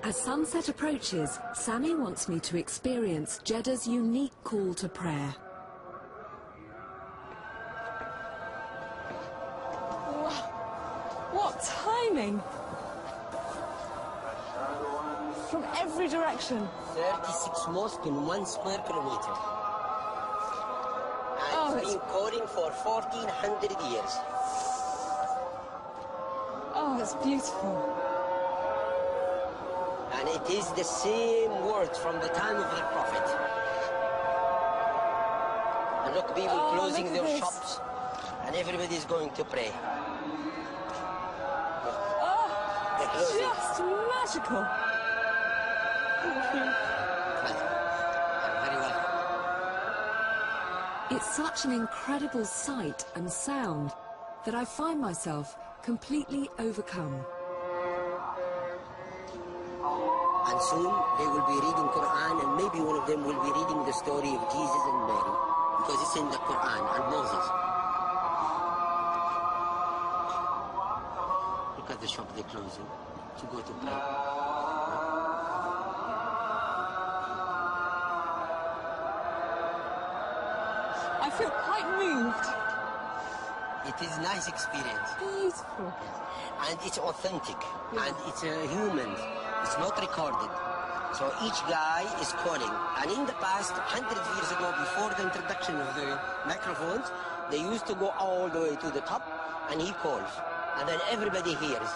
As sunset approaches, Sammy wants me to experience Jeddah's unique call to prayer. Wow. What timing! From every direction. 36 mosques in 1 square kilometer. And it's been calling for 1400 years. Oh, it's beautiful. And it is the same word from the time of the Prophet. And look, people closing their shops, and everybody is going to pray. Oh, just magical. Thank you. Very well. It's such an incredible sight and sound that I find myself completely overcome. And soon they will be reading Quran, and maybe one of them will be reading the story of Jesus and Mary, because it's in the Quran, and Moses. Look at the shop they're closing to go to pray. I feel quite moved. It is a nice experience. Beautiful. And it's authentic, and it's human. It's not recorded. So each guy is calling. And in the past, 100 years ago, before the introduction of the microphones, they used to go all the way to the top, and he calls. And then everybody hears.